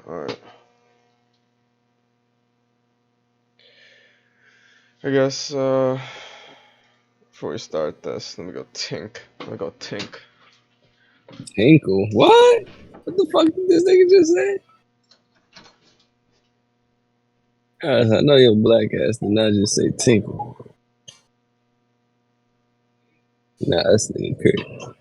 Alright. I guess, before we start this, let me go tink. Tinkle? What? What the fuck did this nigga just say? I know your black ass did not just say tinkle. Nah, that's nigga crazy.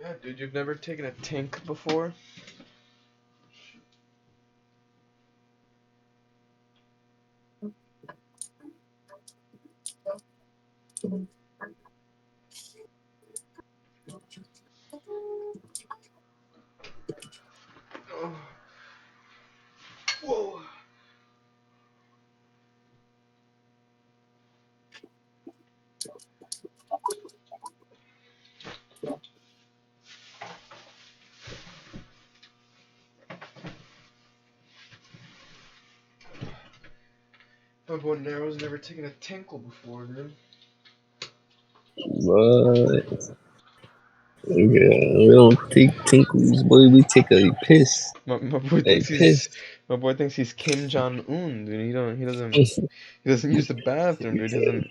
Yeah, dude, you've never taken a tink before? Oh. Whoa. My boy Nero's never taken a tinkle before, dude. What? Yeah, we don't take tinkles, boy. We take a piss. My boy A thinks piss. he's Kim Jong Un, dude. He doesn't use the bathroom, dude. He doesn't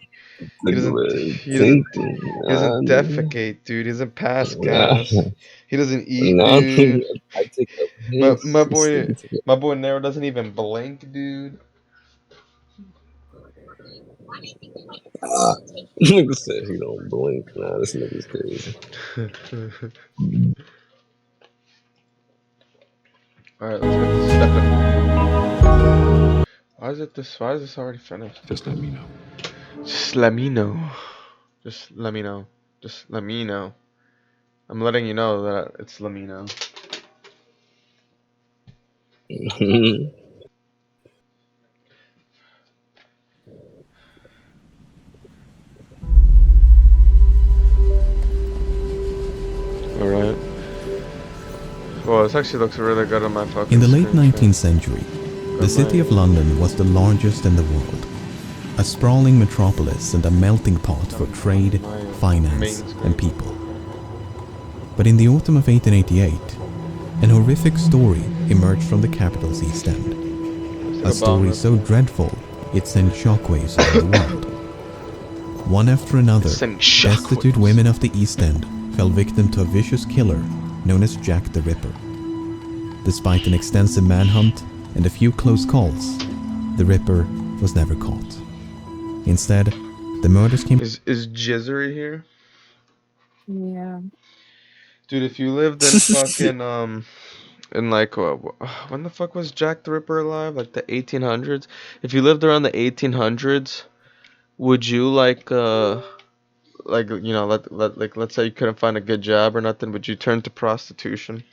he doesn't Tinkle. he Nah, doesn't nigga. defecate, dude. He doesn't pass Nah, gas. He doesn't eat, nah, dude. nigga. I take a My piss. my This boy nigga take my boy Nero doesn't even blink, dude. Ah, nigga said he don't blink. Nah, this nigga's crazy. Alright, let's get this stepping. Why is this already finished? Just let me know. Just let me know. Just let me know. Just let me know. I'm letting you know that it's let me know. Alright. Well, this actually looks really good on my fucking In the late screen 19th share. century, the city of London was the largest in the world, a sprawling metropolis and a melting pot for trade, finance, and people. But in the autumn of 1888, an horrific story emerged from the capital's East End. A story so dreadful it sent shockwaves around the world. One after another, destitute women of the East End fell victim to a vicious killer known as Jack the Ripper. Despite an extensive manhunt and a few close calls, the Ripper was never caught. Instead, the murders came... Is Jizzery here? Yeah. Dude, if you lived in fucking, in like, when the fuck was Jack the Ripper alive? Like the 1800s? If you lived around the 1800s, would you like, you know, let's say you couldn't find a good job or nothing, would you turn to prostitution?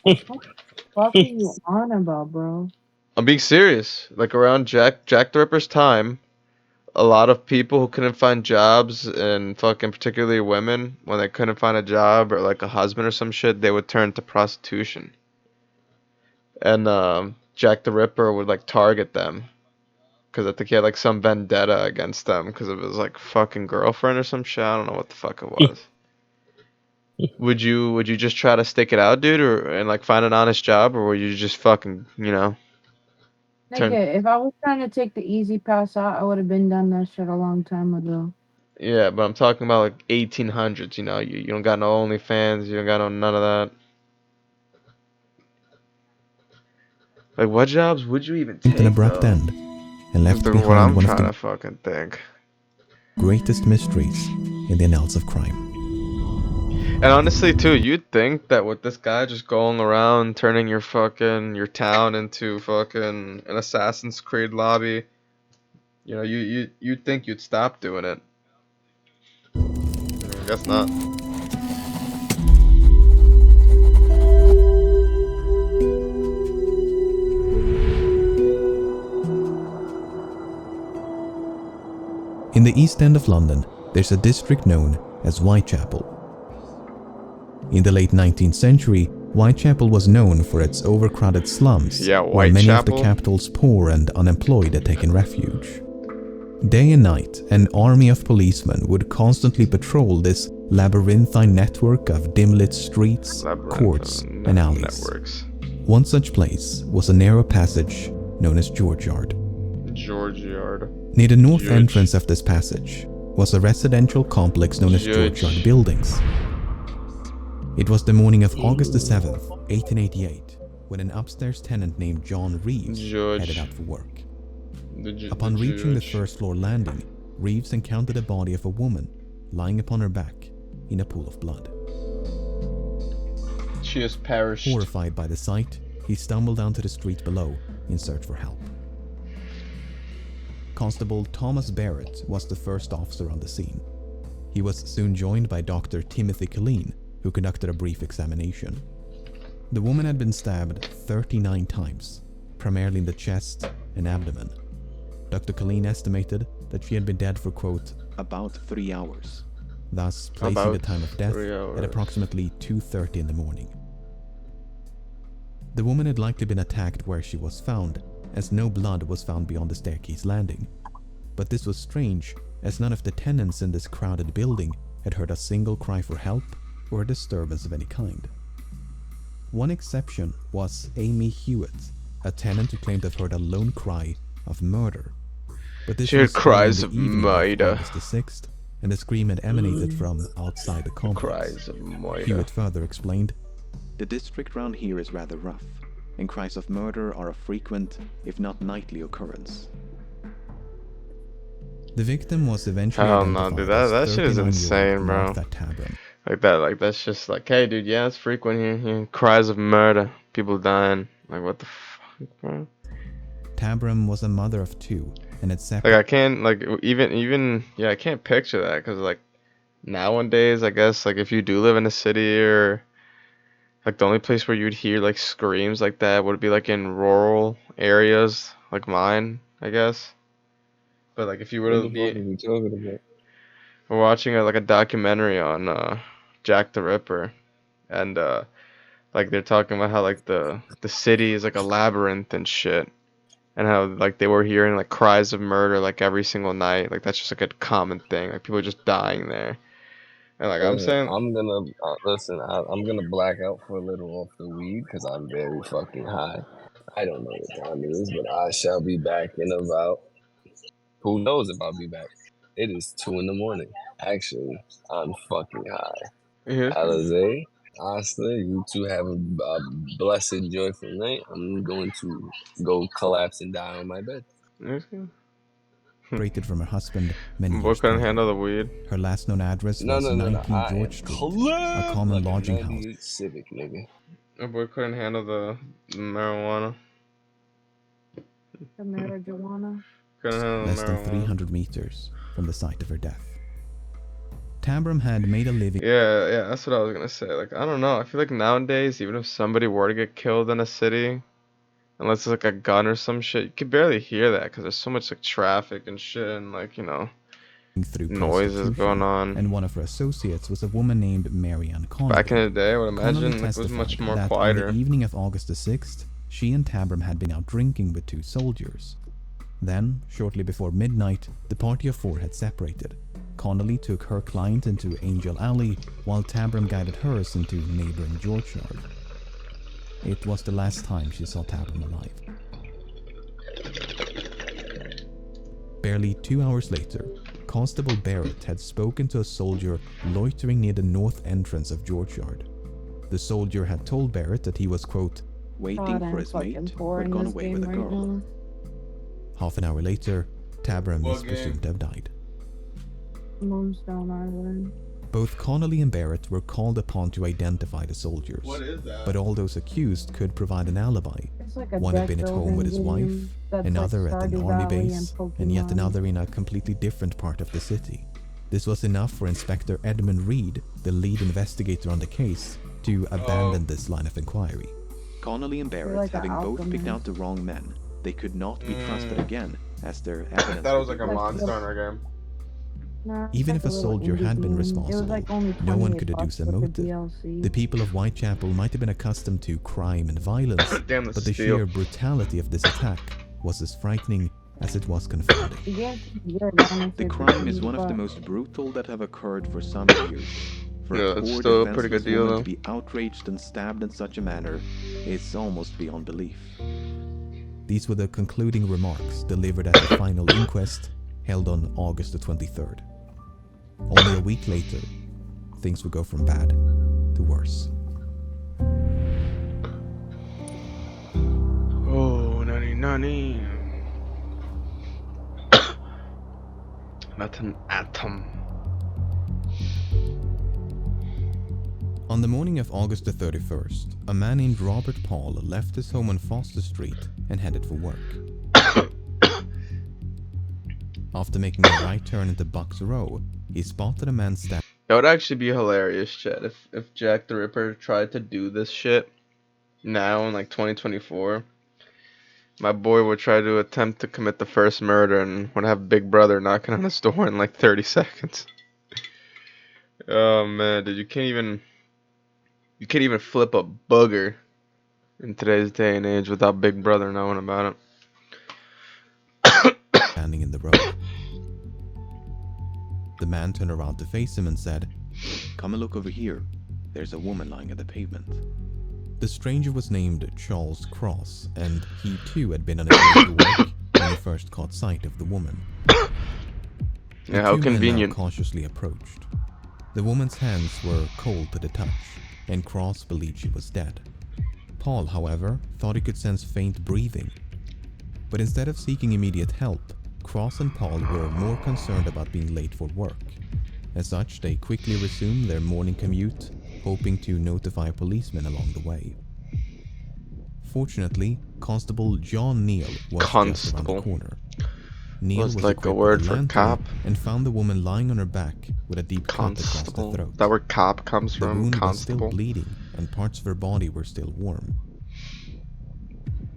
What are you on about, bro? I'm being serious. Like around Jack the Ripper's time, a lot of people who couldn't find jobs, and fucking particularly women, when they couldn't find a job or like a husband or some shit, they would turn to prostitution. And Jack the Ripper would like target them because I think he had like some vendetta against them because of his like fucking girlfriend or some shit. I don't know what the fuck it was. Would you just try to stick it out, dude, or and like find an honest job, or would you just fucking, you know, turn? Nigga, if I was trying to take the easy pass out, I would have been done that shit a long time ago. Yeah, but I'm talking about like 1800s. You know, you don't got no OnlyFans, you don't got no none of that. Like, what jobs would you even an take abrupt though? end and left What behind I'm one of trying the to fucking think. greatest mysteries in the annals of crime. And honestly, too, you'd think that with this guy just going around turning your town into fucking an Assassin's Creed lobby, you know, you'd think you'd stop doing it. I guess not. In the East End of London, there's a district known as Whitechapel. In the late 19th century, Whitechapel was known for its overcrowded slums, Yeah, where many of the Whitechapel. capital's poor and unemployed had taken refuge. Day and night, an army of policemen would constantly patrol this labyrinthine network of dim-lit streets, courts, and alleys. Networks. One such place was a narrow passage known as George Yard. George Yard. Near the north George. entrance of this passage was a residential complex known as George Yard Buildings. It was the morning of August the 7th, 1888, when an upstairs tenant named John Reeves headed out for work. Upon reaching the first floor landing, Reeves encountered the body of a woman lying upon her back in a pool of blood. She has perished. Horrified by the sight, he stumbled down to the street below in search for help. Constable Thomas Barrett was the first officer on the scene. He was soon joined by Dr. Timothy Killeen, who conducted a brief examination. The woman had been stabbed 39 times, primarily in the chest and abdomen. Dr. Killeen estimated that she had been dead for, quote, about 3 hours, thus placing the time of death at approximately 2:30 in the morning. The woman had likely been attacked where she was found, as no blood was found beyond the staircase landing. But this was strange, as none of the tenants in this crowded building had heard a single cry for help or a disturbance of any kind. One exception was Amy Hewitt, a tenant who claimed to have heard a lone cry of murder. But this She heard was cries only of the evening murder. August the 6th, and the scream had emanated from outside the complex. Cries of murder. Hewitt further explained, "The district round here is rather rough, and cries of murder are a frequent, if not nightly, occurrence." The victim was eventually Hell no, identified dude, as that shit is 39-year-old insane, bro. Martha Tabram. Like that's just like, hey, dude, yeah, it's frequent here. Cries of murder, people dying. Like, what the fuck, bro? Tabram was a mother of two and had separate. Like, I can't, like, even, yeah, I can't picture that, because, like, nowadays, I guess, like, if you do live in a city, or, like, the only place where you'd hear, like, screams like that would be, like, in rural areas, like mine, I guess. But, like, if you were What to the fuck are be we talking about? watching, like, a documentary on, Jack the Ripper, and, like, they're talking about how, like, the city is, like, a labyrinth and shit. And how, like, they were hearing, like, cries of murder, like, every single night. Like, that's just, like, a common thing. Like, people are just dying there. And, like, I'm Listen, saying... I'm gonna I'm gonna black out for a little off the weed because I'm very fucking high. I don't know what time it is, but I shall be back in about. Who knows if I'll be back? It is 2 in the morning. Actually, I'm fucking high. Yeah. Alizé, Asta, you two have a blessed, joyful night. I'm going to go collapse and die on my bed. Separated from her husband many Boy years couldn't prior. handle the weed. Her last known address No, was no, no, no. 19 I George am Street, a collapsed common like a lodging house. 98 Civic, nigga. My boy couldn't handle the marijuana. The marijuana. Couldn't handle Less than marijuana. 300 meters from the site of her death. Tabram had made a living. Yeah, that's what I was gonna say. Like, I don't know. I feel like nowadays, even if somebody were to get killed in a city, unless it's like a gun or some shit, you could barely hear that because there's so much like traffic and shit and like, you know, through noises going on. And one of her associates was a woman named Marianne Connolly. Back in the day, I would Connolly imagine it was much more that quieter. on the evening of August the 6th, she and Tabram had been out drinking with two soldiers. Then, shortly before midnight, the party of four had separated. Connolly took her client into Angel Alley, while Tabram guided hers into neighboring George Yard. It was the last time she saw Tabram alive. Barely 2 hours later, Constable Barrett had spoken to a soldier loitering near the north entrance of George Yard. The soldier had told Barrett that he was, quote, waiting for his mate who had gone away with a girl. Half an hour later, Tabram is presumed to have died. Mom's down island. Both Connolly and Barrett were called upon to identify the soldiers, but all those accused could provide an alibi. It's like a One had deck been at home with his wife, building game that's another like at an Stardew army Valley base, and and yet Pokemon. another in a completely different part of the city. This was enough for Inspector Edmund Reed, the lead investigator on the case, to abandon this line of inquiry. Connolly and Barrett, like having both alchemist. picked out the wrong men, they could not be trusted again, as their evidence That was like a Like Monster the- Hunter game. Nah, it's Even like if a little soldier indie had been game. It responsible, was like only no one 28 could deduce a bucks with motive. the DLC. The people of Whitechapel might have been accustomed to crime and violence, Damn, the but the steel. sheer brutality of this attack was as frightening as it was confounding. The game's weird, honestly, The for crime me, is one of the but most brutal that have occurred for some years. For Yeah, a it's poor still a pretty defenseless good deal, woman though. to be outraged and stabbed in such a manner is almost beyond belief. These were the concluding remarks delivered at the final inquest held on August the 23rd. Only a week later, things would go from bad to worse. Oh, nanny. Not an atom. On the morning of August the 31st, a man named Robert Paul left his home on Foster Street and headed for work. After making a right turn into Bucks Row, he spotted a man standing. That would actually be hilarious, Chet, if Jack the Ripper tried to do this shit now in like 2024. My boy would try to attempt to commit the first murder and would have Big Brother knocking on his door in like 30 seconds. Oh man, dude, you can't even flip a booger in today's day and age without Big Brother knowing about it. Standing in the road. The man turned around to face him and said, Come and look over here. There's a woman lying at the pavement. The stranger was named Charles Cross, and he too had been on his way to work when he first caught sight of the woman. Yeah, how The two men now convenient. cautiously approached. The woman's hands were cold to the touch, and Cross believed she was dead. Paul, however, thought he could sense faint breathing. But instead of seeking immediate help, Cross and Paul were more concerned about being late for work. As such, they quickly resumed their morning commute, hoping to notify policemen along the way. Fortunately, Constable John Neal was just around Constable. the corner. Neal Was was like a equipped word with for lantern cop? and found the woman lying on her back with a deep cut across the Constable. throat. That where cop comes The from? wound was still Constable. bleeding, and parts of her body were still warm.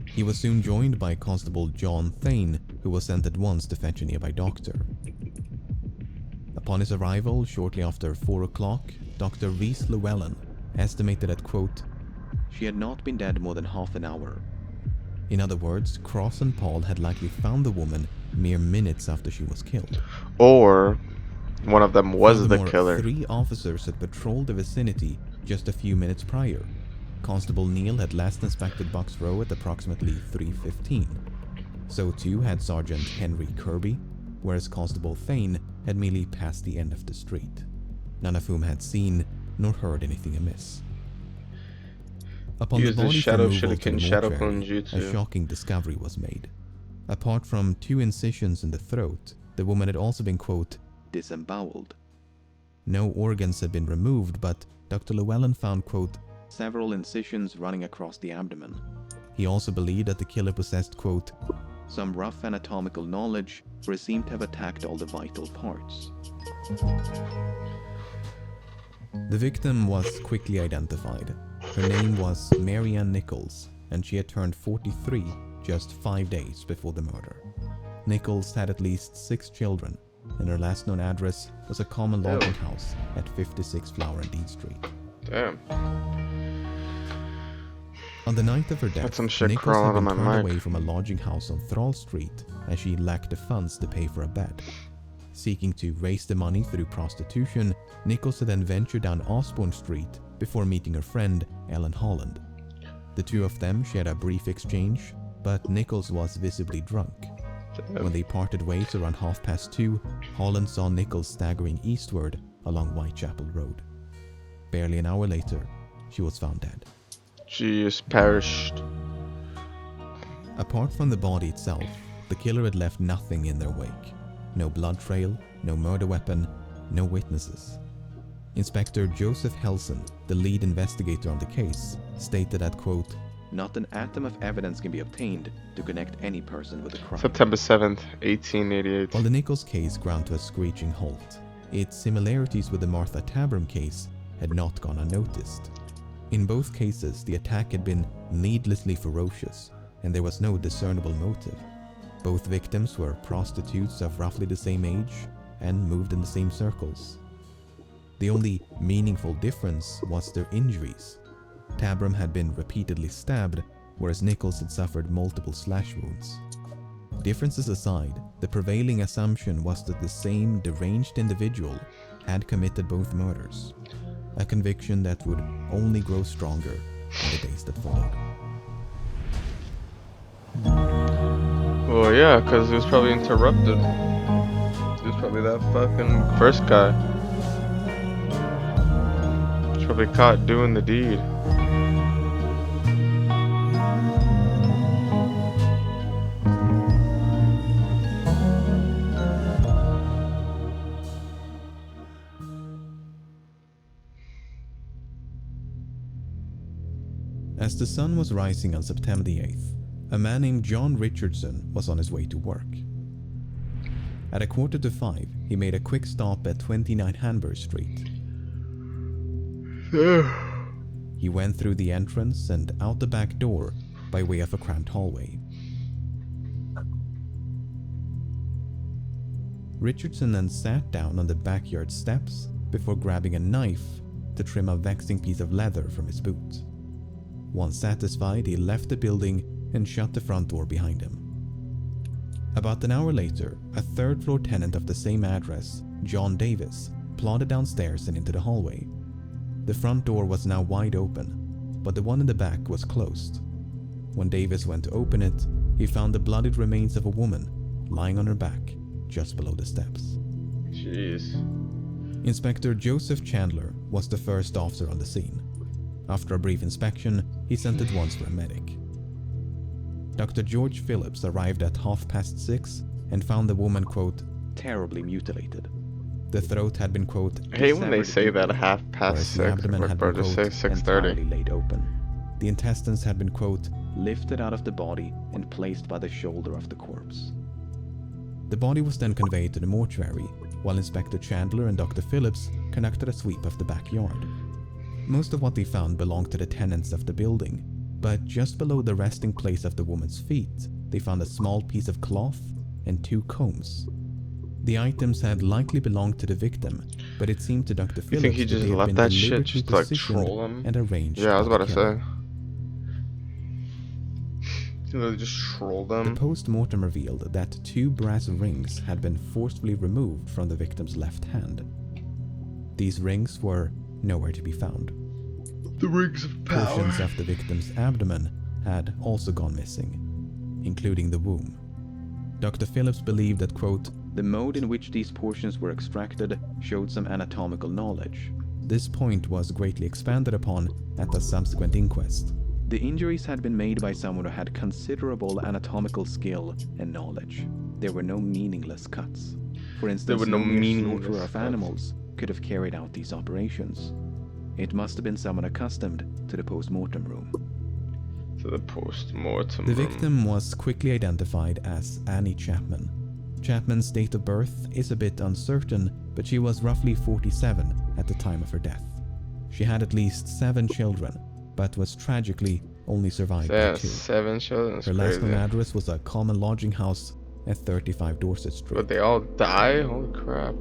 He was soon joined by Constable John Thane, who was sent at once to fetch a nearby doctor. Upon his arrival, shortly after 4 o'clock, Dr. Reese Llewellyn estimated that, quote, She had not been dead more than half an hour. in other words, Cross and Paul had likely found the woman mere minutes after she was killed. Or one of them was the Furthermore, killer. 3 officers had patrolled the vicinity just a few minutes prior. Constable Neal had last inspected Bucks Row at approximately 3:15. So too had Sergeant Henry Kirby, whereas Constable Thane had merely passed the end of the street, none of whom had seen nor heard anything amiss. Upon Use the the body's shadow removal to shuriken, the shadow mortuary, a clone shocking discovery was made. Apart from 2 incisions in the throat, the woman had also been, quote, Disemboweled. no organs had been removed, but Dr. Llewellyn found, quote, Several incisions running across the abdomen. he also believed that the killer possessed, quote, Some rough anatomical knowledge, for it seemed to have attacked all the vital parts. The victim was quickly identified. Her name was Mary Ann Nichols, and she had turned 43 just 5 days before the murder. Nichols had at least 6 children, and her last known address was a common lodging house at 56 Flower and Dean Street. Damn. On the night of her Had death, some shit Nichols crawl had out of been my turned mic. away from a lodging house on Thrall Street as she lacked the funds to pay for a bed. Seeking to raise the money through prostitution, Nichols had then ventured down Osborne Street before meeting her friend Ellen Holland. The two of them shared a brief exchange, but Nichols was visibly drunk. When they parted ways around 2:30, Holland saw Nichols staggering eastward along Whitechapel Road. Barely an hour later, she was found dead. She is perished. Apart from the body itself, the killer had left nothing in their wake. No blood trail, no murder weapon, no witnesses. Inspector Joseph Helson, the lead investigator on the case, stated that, quote, "Not an atom of evidence can be obtained to connect any person with the crime." September 7th, 1888. While the Nichols case ground to a screeching halt, its similarities with the Martha Tabram case had not gone unnoticed. In both cases, the attack had been needlessly ferocious, and there was no discernible motive. Both victims were prostitutes of roughly the same age and moved in the same circles. The only meaningful difference was their injuries. Tabram had been repeatedly stabbed, whereas Nichols had suffered multiple slash wounds. Differences aside, the prevailing assumption was that the same deranged individual had committed both murders, a conviction that would only grow stronger in the days that followed. Well, yeah, because it was probably interrupted. It was probably that fucking first guy. He was probably caught doing the deed. As the sun was rising on September the 8th, a man named John Richardson was on his way to work. At 4:45, he made a quick stop at 29 Hanbury Street. He went through the entrance and out the back door by way of a cramped hallway. Richardson then sat down on the backyard steps before grabbing a knife to trim a vexing piece of leather from his boot. Once satisfied, he left the building and shut the front door behind him. About an hour later, a third-floor tenant of the same address, John Davis, plodded downstairs and into the hallway. The front door was now wide open, but the one in the back was closed. When Davis went to open it, he found the bloodied remains of a woman lying on her back just below the steps. Jeez. Inspector Joseph Chandler was the first officer on the scene. After a brief inspection, he sent at once for a medic. Dr. George Phillips arrived at 6:30 and found the woman, quote, terribly mutilated. the throat had been, quote, I hate when they say that whereas 6:30. the abdomen My had brother been, say quote, 6:30. entirely laid open, the intestines had been, quote, lifted out of the body and placed by the shoulder of the corpse. The body was then conveyed to the mortuary, while Inspector Chandler and Dr. Phillips conducted a sweep of the backyard. Most of what they found belonged to the tenants of the building, but just below the resting place of the woman's feet, they found a small piece of cloth and 2 combs. The items had likely belonged to the victim, but it seemed to Dr. You Phillips think he that just they had left been that shit deliberately just to like positioned troll him? and arranged Yeah, I was by about the to killer. say. You know, they just troll The them. post-mortem revealed that 2 brass rings had been forcefully removed from the victim's left hand. These rings were nowhere to be found. The rings of Portions of the victim's abdomen had also gone missing, including the womb. Dr. Phillips believed that, quote, The mode in which these portions were extracted showed some anatomical knowledge. this point was greatly expanded upon at a subsequent inquest. The injuries had been made by someone who had considerable anatomical skill and knowledge. There were no meaningless cuts. For instance, were no mere meaningless slaughterer of cuts. animals could have carried out these operations. It must have been someone accustomed to the post-mortem room. To the post-mortem The room. victim was quickly identified as Annie Chapman. Chapman's date of birth is a bit uncertain, but she was roughly 47 at the time of her death. She had at least 7 children, but was tragically only survived by Yeah, 2. 7 children. That's Her last known crazy. address was a common lodging house at 35 Dorset Street. But they all die? Holy crap.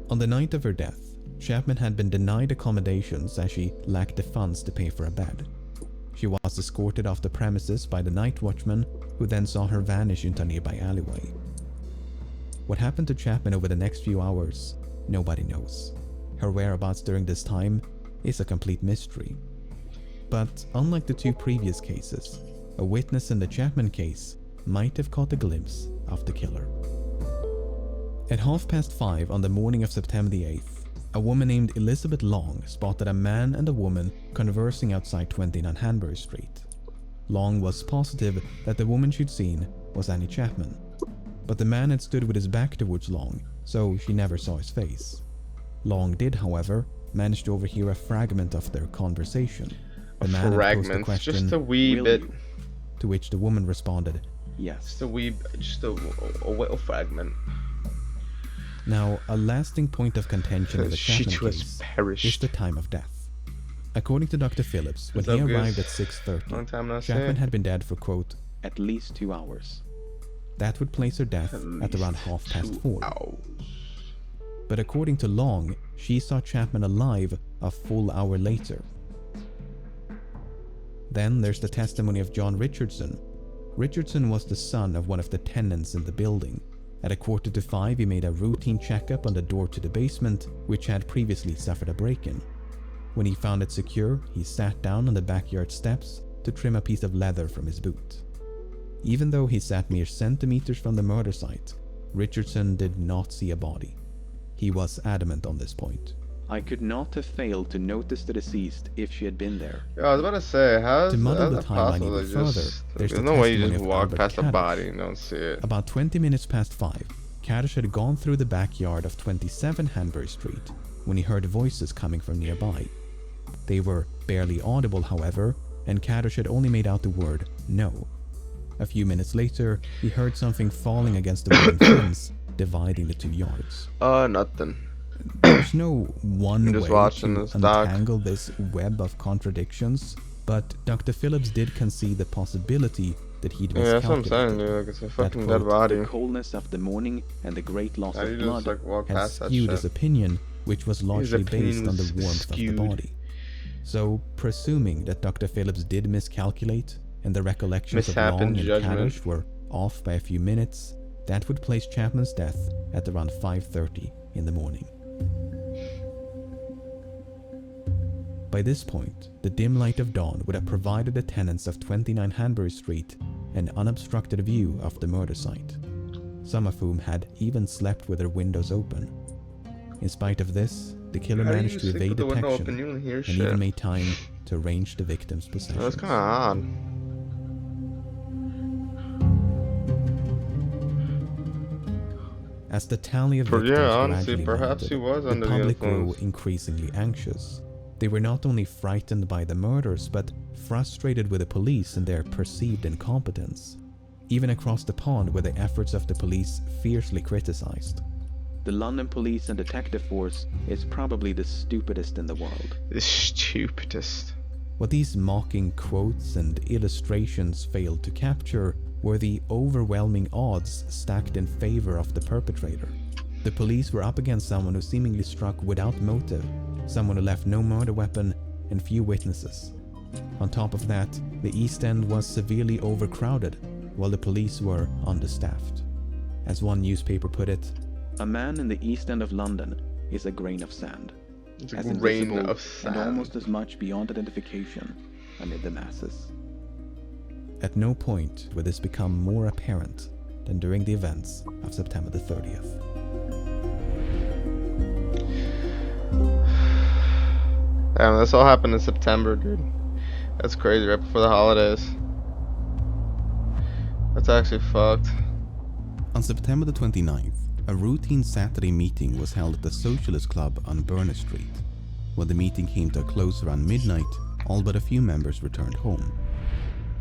On the night of her death, Chapman had been denied accommodations as she lacked the funds to pay for a bed. She was escorted off the premises by the night watchman, who then saw her vanish into a nearby alleyway. What happened to Chapman over the next few hours, nobody knows. Her whereabouts during this time is a complete mystery. But unlike the 2 previous cases, a witness in the Chapman case might have caught a glimpse of the killer. At 5:30 on the morning of September the 8th, a woman named Elizabeth Long spotted a man and a woman conversing outside 29 Hanbury Street. Long was positive that the woman she'd seen was Annie Chapman, but the man had stood with his back towards Long, so she never saw his face. Long did, however, managed to overhear a fragment of their conversation. The man had posed the question, just a wee "Will bit. you?" to which the woman responded, Yes. Just a little fragment. Now, a lasting point of contention in the She Chapman was case is perished. the time of death. According to Dr. Phillips, when What's he up, arrived guys? at 6:30, Long time no Chapman see. had been dead for, quote, At least 2 hours. that would place her death at around 4:30. But according to Long, she saw Chapman alive a full hour later. Then there's the testimony of John Richardson. Richardson was the son of one of the tenants in the building. At 4:45, he made a routine checkup on the door to the basement, which had previously suffered a break-in. When he found it secure, he sat down on the backyard steps to trim a piece of leather from his boot. Even though he sat mere centimeters from the murder site, Richardson did not see a body. He was adamant on this point. I could not have failed to notice the deceased if she had been there. Yeah, I was about to say, how's To muddle the that timeline possible? even They further, just, there's there's the no way you testimony just of walk Albert past a Kaddish. body and don't see it. About 20 minutes past 5, Kaddish had gone through the backyard of 27 Hanbury Street when he heard voices coming from nearby. They were barely audible, however, and Kaddish had only made out the word no. A few minutes later, he heard something falling against the wooden fence, dividing the 2 yards. Nothing. There's no one I'm way just watching to this doc. untangle this web of contradictions, but Dr. Phillips did concede the possibility that he'd Yeah, that's what I'm miscalculated. saying, dude. Like, it's a fucking quote, dead body. The coldness of the morning and the great loss How do of you just, blood like, walk had past that skewed his shit? opinion, which was largely opinion based on the was warmth skewed. of the body. So, presuming that Dr. Phillips did miscalculate, and the recollections of Long Mishap in and judgment. Kaddish were off by a few minutes, that would place Chapman's death at around 5:30 in the morning. By this point, the dim light of dawn would have provided the tenants of 29 Hanbury Street an unobstructed view of the murder site, some of whom had even slept with their windows open. In spite of this, the killer How do you managed to sleep evade with the window detection open? You don't hear and shit. even made time to arrange the victim's That's possessions. kind of odd. As the tally of Yeah, victims honestly, gradually perhaps mounted, he was the under the public grew influence. increasingly anxious. They were not only frightened by the murders, but frustrated with the police and their perceived incompetence. Even across the pond were the efforts of the police fiercely criticized. The London Police and Detective Force is probably the stupidest in the world. The stupidest. What these mocking quotes and illustrations failed to capture were the overwhelming odds stacked in favor of the perpetrator. The police were up against someone who seemingly struck without motive, someone who left no murder weapon and few witnesses. On top of that, the East End was severely overcrowded, while the police were understaffed. As one newspaper put it, A man in the East End of London is a grain of sand, It's a as grain invisible of sand. and almost as much beyond identification amid the masses. at no point would this become more apparent than during the events of September the 30th. Damn, this all happened in September, dude. That's crazy, right before the holidays. That's actually fucked. On September the 29th, a routine Saturday meeting was held at the Socialist Club on Berners Street. When the meeting came to a close around midnight, all but a few members returned home.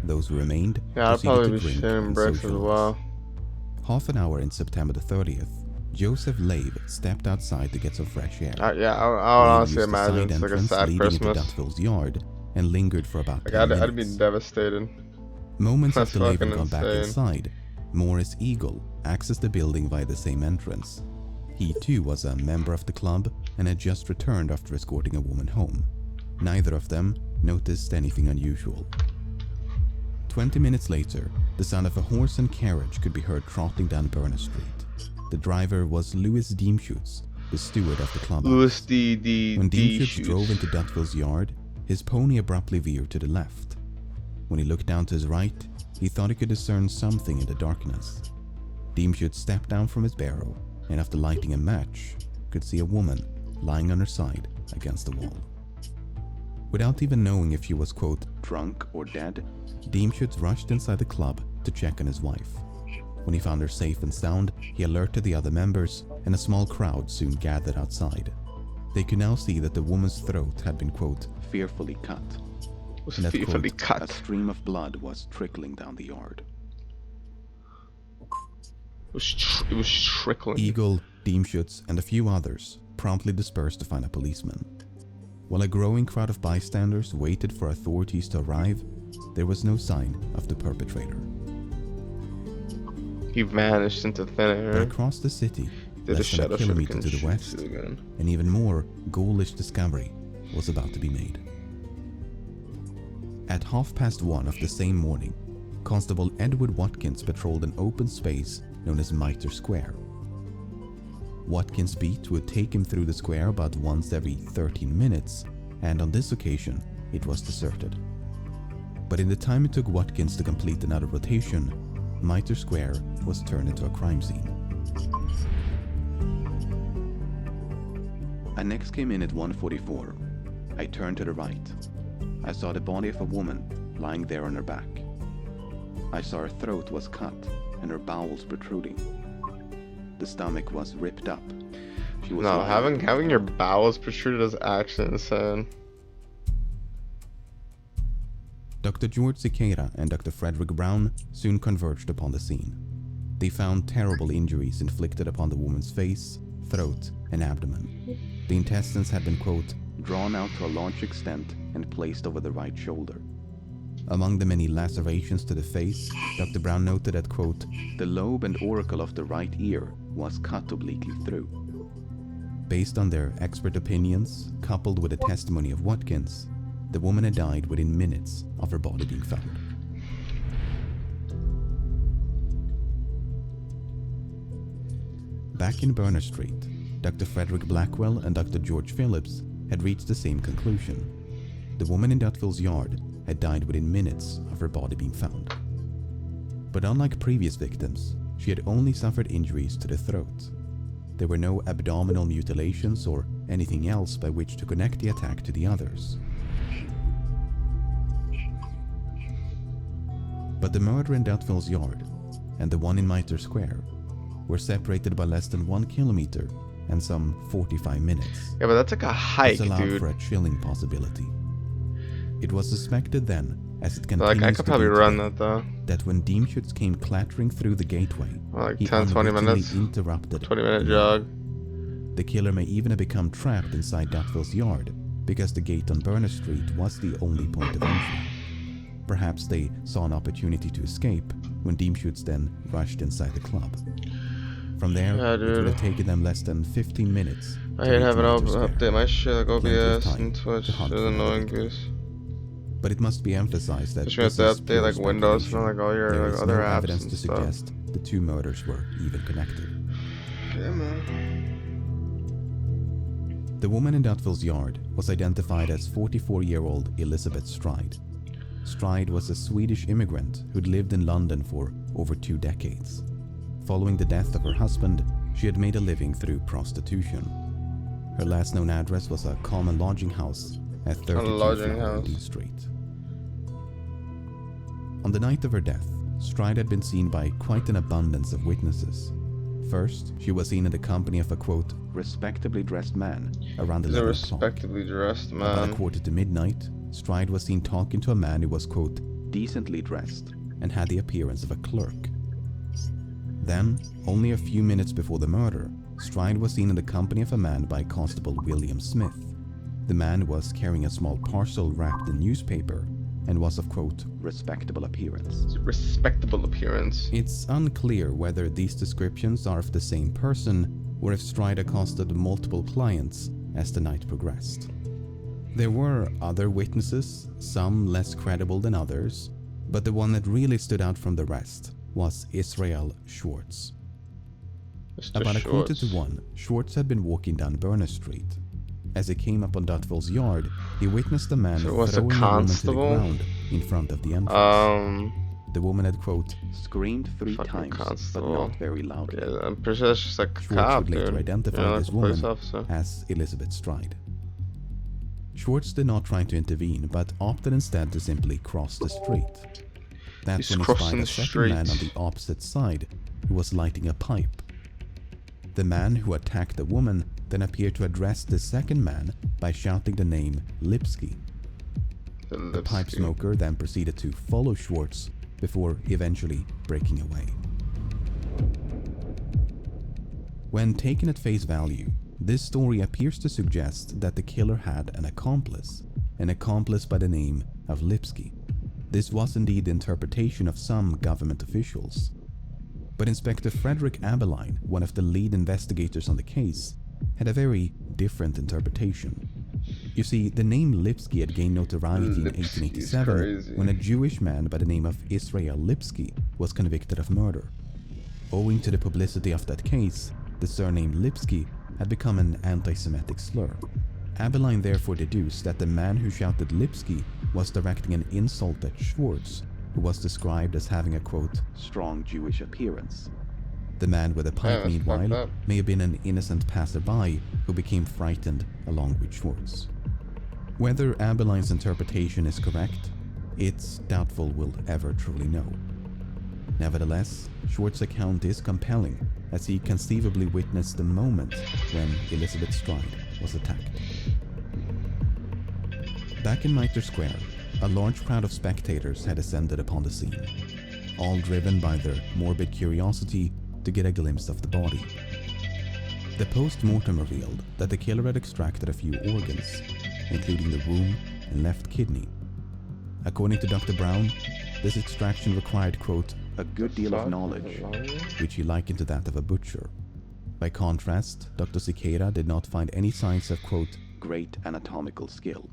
Those who remained Yeah, I'd proceeded probably to be drink sharing and bricks as socialize. well. Half an hour in September the 30th, Joseph Lave stepped outside to get some fresh air. Yeah, I would Lave honestly used the imagine side it's like a entrance sad leading into Christmas. Dutville's yard and lingered for about Like, 10 I'd be minutes. devastated. Moments That's after Lave had fucking gone back insane. inside, Morris Eagle accessed the building via the same entrance. He too was a member of the club and had just returned after escorting a woman home. Neither of them noticed anything unusual. 20 minutes later, the sound of a horse and carriage could be heard trotting down Berners Street. The driver was Louis Diemschutz, the steward of the club. Louis D. When Diemschutz Shoes. drove into Dutville's yard, his pony abruptly veered to the left. When he looked down to his right, he thought he could discern something in the darkness. Diemschutz stepped down from his barrow and after lighting a match, could see a woman lying on her side against the wall. Without even knowing if she was, quote, Drunk or dead? Diemschutz rushed inside the club to check on his wife. When he found her safe and sound, he alerted the other members, and a small crowd soon gathered outside. They could now see that the woman's throat had been, quote, fearfully cut. Was And that, fearfully quote, A cut. stream of blood was trickling down the yard. It was trickling. Eagle, Deemschutz, and a few others promptly dispersed to find a policeman. While a growing crowd of bystanders waited for authorities to arrive, there was no sign of the perpetrator. He vanished into thin But air. across the city, Did a less than shadow a kilometer to the west, again. an even more ghoulish discovery was about to be made. At 1:30 of the same morning, Constable Edward Watkins patrolled an open space known as Mitre Square. Watkins' beat would take him through the square about once every 13 minutes, and on this occasion, it was deserted. But in the time it took Watkins to complete another rotation, Mitre Square was turned into a crime scene. I next came in at 1:44. I turned to the right. I saw the body of a woman lying there on her back. I saw her throat was cut and her bowels protruding. The stomach was ripped up. She was No, lying- having your bowels protruded is actually insane. Dr. George Siqueira and Dr. Frederick Brown soon converged upon the scene. They found terrible injuries inflicted upon the woman's face, throat, and abdomen. The intestines had been, quote, drawn out to a large extent and placed over the right shoulder. among the many lacerations to the face. Dr. Brown noted that, quote, the lobe and auricle of the right ear was cut obliquely through. based on their expert opinions, coupled with the testimony of Watkins, the woman had died within minutes of her body being found. Back in Berner Street, Dr. Frederick Blackwell and Dr. George Phillips had reached the same conclusion. The woman in Dutville's yard had died within minutes of her body being found. But unlike previous victims, she had only suffered injuries to the throat. There were no abdominal mutilations or anything else by which to connect the attack to the others. But the murder in Dutville's yard and the one in Mitre Square were separated by less than 1 kilometer and some 45 minutes. Yeah, but that's like a hike, This allowed dude. for a chilling possibility. It was suspected then, as it Like, continues I could to probably be run today, that though. that when Deemschutz came clattering through the gateway, Like he 10, 20 unwittingly minutes. interrupted 20-minute the jog. The killer may even have become trapped inside Dutville's yard because the gate on Berner Street was the only point of entry. Perhaps they saw an opportunity to escape when Deemschutz then rushed inside the club. From there, Yeah, it would dude. have taken them less than 15 minutes. I to hate reach having to Mitre Square. update my shit like Plenty of OBS time and Twitch. to hunt It's for another annoying victim. goose. But it must be emphasized that Especially this have is to update pure like Windows and speculation. like all your There like is other no apps evidence and to stuff. suggest the two murders were even connected. Yeah, man. The woman in Dutville's yard was identified as 44-year-old Elizabeth Stride. Stride was a Swedish immigrant who'd lived in London for over 2 decades. Following the death of her husband, she had made a living through prostitution. Her last known address was a common lodging house at 32 lodging Flower house. Dean Street. On the night of her death, Stride had been seen by quite an abundance of witnesses. First, she was seen in the company of a, quote, Respectably dressed man. around He's a 11 o'clock. respectably dressed About a man. quarter to midnight, Stride was seen talking to a man who was, quote, Decently dressed. and had the appearance of a clerk. Then, only a few minutes before the murder, Stride was seen in the company of a man by Constable William Smith. The man was carrying a small parcel wrapped in newspaper and was of, quote, Respectable appearance. Respectable appearance. It's unclear whether these descriptions are of the same person or if Stride accosted multiple clients as the night progressed. There were other witnesses, some less credible than others, but the one that really stood out from the rest was Israel Schwartz. Mr. About a quarter to Schwartz. 1, Schwartz had been walking down Berner Street. As he came up on Dutville's yard, he witnessed a man So it was a throwing a woman to the constable? ground in front of the entrance. The woman had, quote, Screamed 3 Fucking times, but constable. not very loudly. Yeah, I'm pretty sure that's just like a Schwartz cop, would later dude. identify You know, this like a police woman officer. as Elizabeth Stride. Schwartz did not try to intervene, but opted instead to simply cross the street. That's He's when he spied crossing a the second man on street. the opposite side who was lighting a pipe. The man who attacked the woman then appeared to address the second man by shouting the name Lipsky. The pipe smoker then proceeded to follow Schwartz before eventually breaking away. When taken at face value, this story appears to suggest that the killer had an accomplice by the name of Lipsky. This was indeed the interpretation of some government officials. But Inspector Frederick Abeline, one of the lead investigators on the case, had a very different interpretation. You see, the name Lipsky had gained notoriety in 1887 when a Jewish man by the name of Israel Lipsky was convicted of murder. Owing to the publicity of that case, the surname Lipsky had become an anti-Semitic slur. Abeline therefore deduced that the man who shouted Lipsky was directing an insult at Schwartz, who was described as having a quote, strong Jewish appearance. The man with the pipe, meanwhile, may have been an innocent passerby who became frightened along with Schwartz. Whether Abeline's interpretation is correct, it's doubtful we'll ever truly know. Nevertheless, Schwartz's account is compelling, as he conceivably witnessed the moment when Elizabeth Stride was attacked. Back in Mitre Square, a large crowd of spectators had assembled upon the scene, all driven by their morbid curiosity to get a glimpse of the body. The post-mortem revealed that the killer had extracted a few organs, including the womb and left kidney. According to Dr. Brown, this extraction required, quote, a good deal of knowledge, which he likened to that of a butcher. By contrast, Dr. Cicada did not find any signs of, quote, great anatomical skill.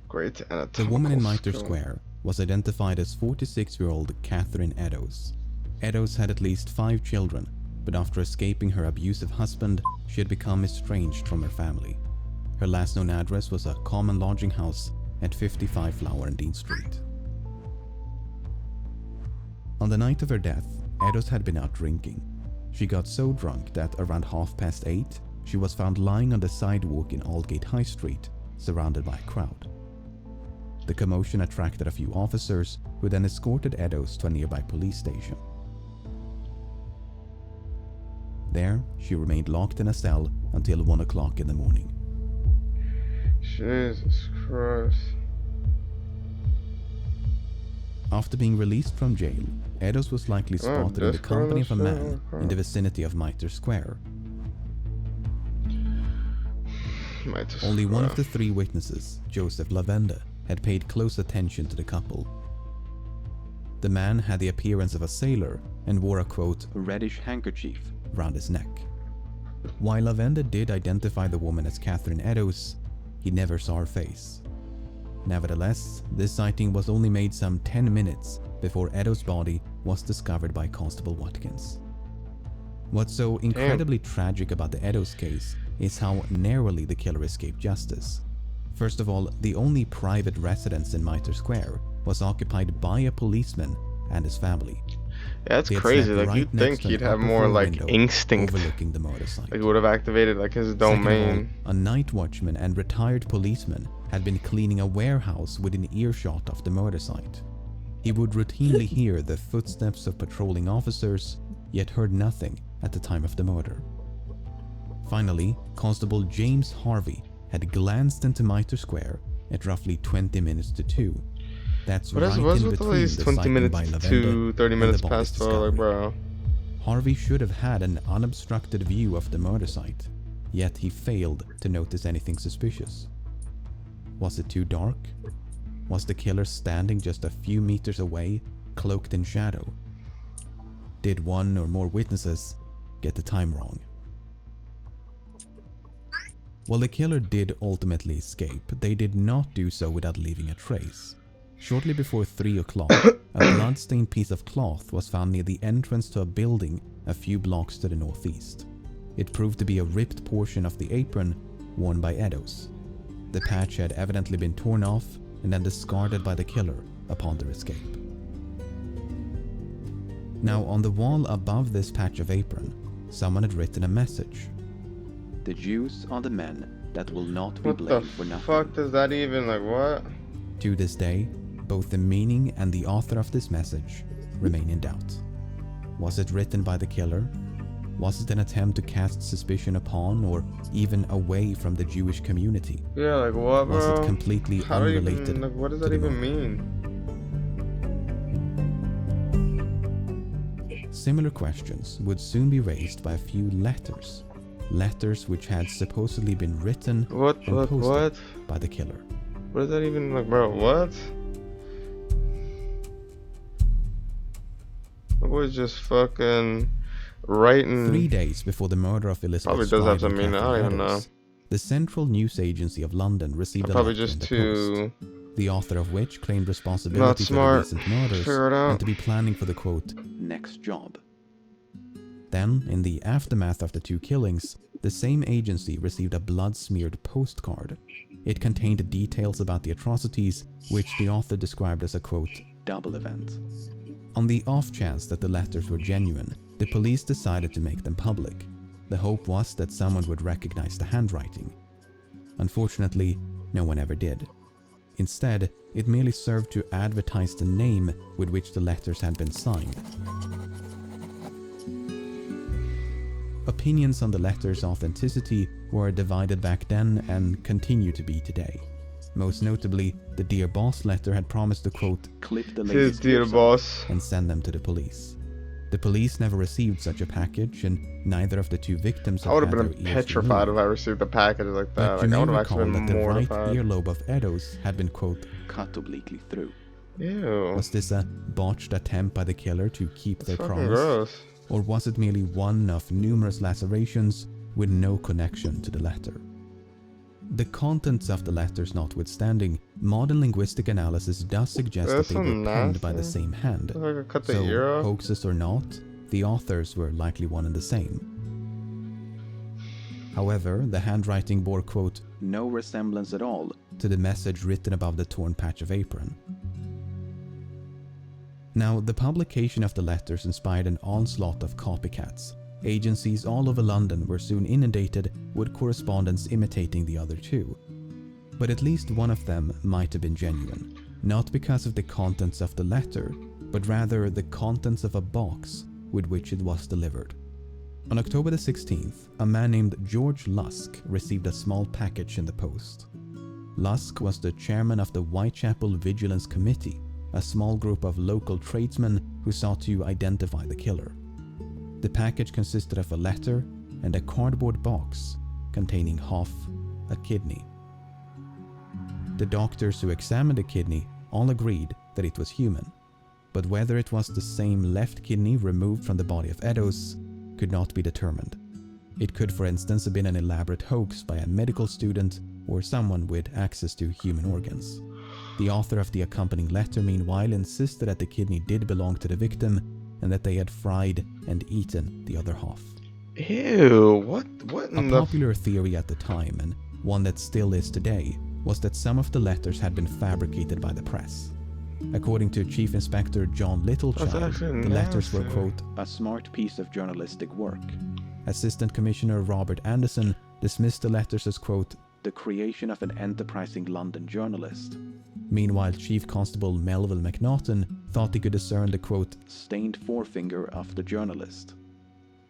The woman in Mitre Square was identified as 46-year-old Catherine Eddowes. Eddowes had at least 5 children, but after escaping her abusive husband, she had become estranged from her family. Her last known address was a common lodging house at 55 Flower and Dean Street. On the night of her death, Eddowes had been out drinking. She got so drunk that around 8:30, she was found lying on the sidewalk in Aldgate High Street, surrounded by a crowd. The commotion attracted a few officers, who then escorted Eddowes to a nearby police station. There, she remained locked in a cell until 1 o'clock in the morning. Jesus Christ. After being released from jail, Eddowes was likely spotted in the company of a man in the vicinity of Mitre Square. Only one of the 3 witnesses, Joseph Lavende, had paid close attention to the couple. The man had the appearance of a sailor and wore a, quote, reddish handkerchief round his neck. While Lavende did identify the woman as Catherine Eddowes, he never saw her face. Nevertheless, this sighting was only made some 10 minutes before Eddowes' body was discovered by Constable Watkins. What's so incredibly tragic about the Eddowes case is how narrowly the killer escaped justice. First of all, the only private residence in Mitre Square was occupied by a policeman and his family. Yeah, that's crazy. Like, you'd think he'd have more, like, instinct. Overlooking the murder site. Like, he would have activated, like, his domain. All, a night watchman and retired policeman had been cleaning a warehouse within earshot of the murder site. He would routinely hear the footsteps of patrolling officers, yet heard nothing at the time of the murder. Finally, Constable James Harvey had glanced into Mitre Square at roughly 20 minutes to 2. That's right in between the 20 minutes by to 30 minutes and the past 12, like, bro. Harvey should have had an unobstructed view of the murder site, yet he failed to notice anything suspicious. Was it too dark? Was the killer standing just a few meters away, cloaked in shadow? Did one or more witnesses get the time wrong? While the killer did ultimately escape, they did not do so without leaving a trace. Shortly before 3 o'clock, a blood-stained piece of cloth was found near the entrance to a building a few blocks to the northeast. It proved to be a ripped portion of the apron worn by Eddowes. The patch had evidently been torn off and then discarded by the killer upon their escape. Now, on the wall above this patch of apron, someone had written a message. The Jews are the men that will not be blamed for nothing. What the fuck does that even, like, what? To this day, both the meaning and the author of this message remain in doubt. Was it written by the killer? Was it an attempt to cast suspicion upon or even away from the Jewish community? Yeah, like what, Was bro? it completely How do you unrelated even, like, what does to that the even murder? mean? Similar questions would soon be raised by a few letters. Letters which had supposedly been written and posted by the killer. What does that even, like, bro, what? I was just fucking writing. 3 days before the murder of Probably Elizabeth does have Stride and some meaning, I Kathleen don't even know. Eddowes, the Central News Agency of London received I'm a probably letter in just the too post, the author of which claimed not responsibility for the smart recent to murders figure it and out. to be planning for the quote, next job. Then, in the aftermath of the two killings, the same agency received a blood-smeared postcard. It contained details about the atrocities, which the author described as a quote, double event. On the off chance that the letters were genuine, the police decided to make them public. The hope was that someone would recognize the handwriting. Unfortunately, no one ever did. Instead, it merely served to advertise the name with which the letters had been signed. Opinions on the letters' authenticity were divided back then and continue to be today. Most notably, the Dear Boss letter had promised to quote, clip the His lady's dear ears off. boss. and send them to the police. The police never received such a package, and neither of the two victims I had would have had been their ears petrified if removed. I received a package like that. But you Like, I may would have actually recall been that the right mortified. earlobe of Eddowes had been, quote, cut obliquely through. Ew. was this a botched attempt by the killer to keep That's their fucking promise? gross. Or was it merely one of numerous lacerations with no connection to the letter? The contents of the letters notwithstanding, modern linguistic analysis does suggest That's that they were so penned by the nasty. same hand. If I could cut the So, ear off. hoaxes or not, the authors were likely one and the same. However, the handwriting bore, quote, no resemblance at all to the message written above the torn patch of apron. Now, the publication of the letters inspired an onslaught of copycats. Agencies all over London were soon inundated with correspondence imitating the other two. But at least one of them might have been genuine, not because of the contents of the letter, but rather the contents of a box with which it was delivered. On October the 16th, a man named George Lusk received a small package in the post. Lusk was the chairman of the Whitechapel Vigilance Committee, a small group of local tradesmen who sought to identify the killer. The package consisted of a letter and a cardboard box containing half a kidney. The doctors who examined the kidney all agreed that it was human, but whether it was the same left kidney removed from the body of Eddowes could not be determined. It could, for instance, have been an elaborate hoax by a medical student or someone with access to human organs. The author of the accompanying letter, meanwhile, insisted that the kidney did belong to the victim and that they had fried and eaten the other half. Ew, what A in the popular theory at the time, and one that still is today, was that some of the letters had been fabricated by the press. According to Chief Inspector John Littlechild, actually the letters were, nasty. quote, a smart piece of journalistic work. Assistant Commissioner Robert Anderson dismissed the letters as, quote, The creation of an enterprising London journalist. Meanwhile, Chief Constable Melville McNaughton thought he could discern the, quote, stained forefinger of the journalist.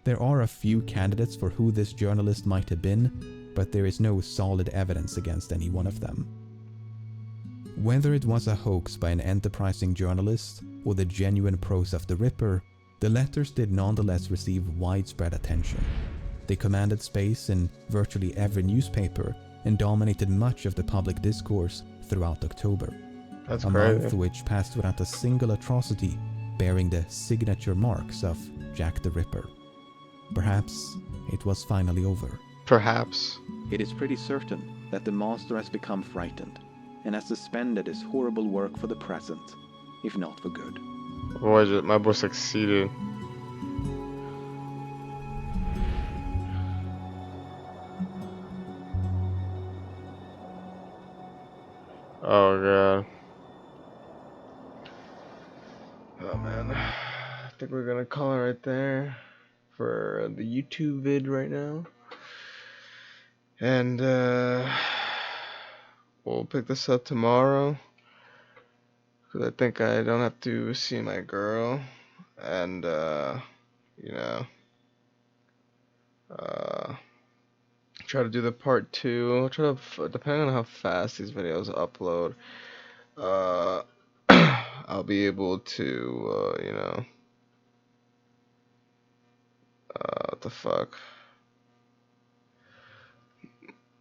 There are a few candidates for who this journalist might have been, but there is no solid evidence against any one of them. Whether it was a hoax by an enterprising journalist or the genuine prose of the Ripper, the letters did nonetheless receive widespread attention. They commanded space in virtually every newspaper and dominated much of the public discourse throughout October. That's A crazy. month which passed without a single atrocity bearing the signature marks of Jack the Ripper. Perhaps it was finally over. Perhaps. It is pretty certain that the monster has become frightened and has suspended his horrible work for the present, if not for good. My boy succeeded. Oh god. Oh man. I think we're gonna call it right there for the YouTube vid right now. And we'll pick this up tomorrow. Because I think I don't have to see my girl. And you know, Uh, try to do the part 2. Try to, depending on how fast these videos upload, uh, I'll be able to, you know, what the fuck?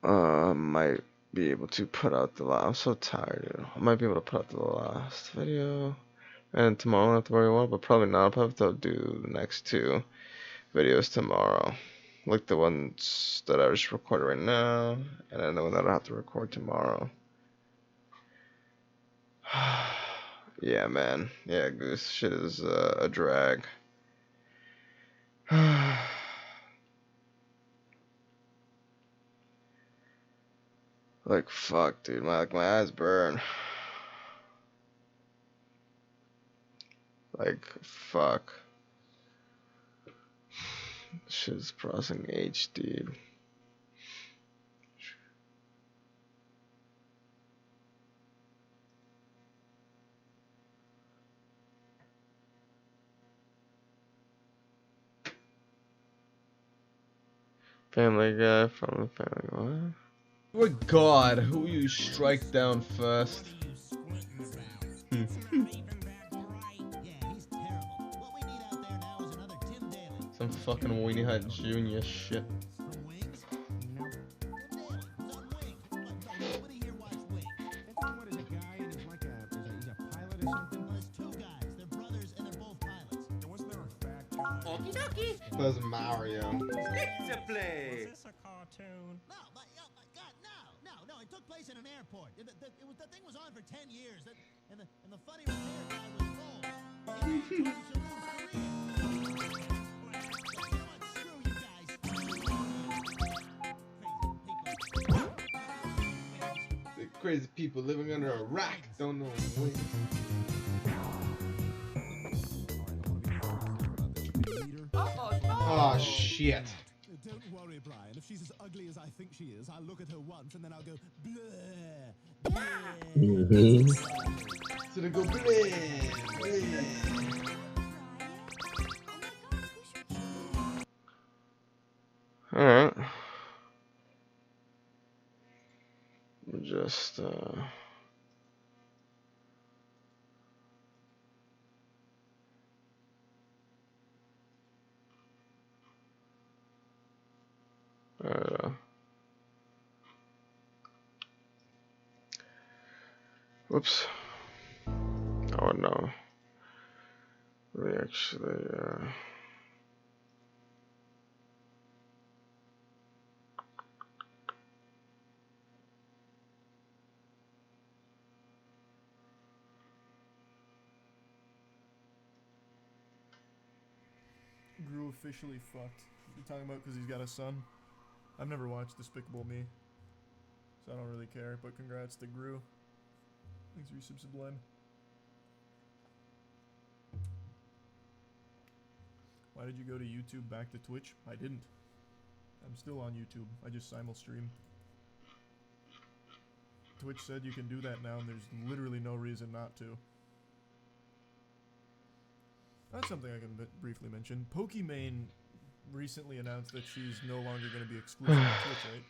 Might be able to put out the last. I'm so tired, dude. I might be able to put out the last video, and tomorrow I don't have to worry about it, but probably not. I'll probably have to do the next 2 videos tomorrow, like the ones that I just recorded right now, and then the one that I have to record tomorrow. Yeah, man. Yeah, Goose. Shit is a drag. Like, fuck, dude. My eyes burn. Like, fuck. Shit is processing HD. Family Guy from the Family Guy. Good God, who you strike down first? Some fucking Weenie Hut Jr. shit. That's Mario. Pizza play. Is this a cartoon? No, but God, no. It took place in an airport. The thing was on for 10 years, and the funny repair guy was full. He was trying to lose career. You know what? Screw you guys. The crazy people living under a rock don't know when. Oh shit. Don't worry, Brian. If she's as ugly as I think she is, I'll look at her once and then I'll go bleh. Mm-hmm. So they go bleh. Alright. Just whoops. Oh no. We actually Gru officially fucked. You talking about because he's got a son? I've never watched Despicable Me, so I don't really care. But congrats to Gru. Thanks for your sublime. Why did you go to YouTube back to Twitch? I didn't. I'm still on YouTube. I just simul stream. Twitch said you can do that now, and there's literally no reason not to. That's something I can briefly mention. Pokimane recently announced that she's no longer going to be exclusive to Twitch, right?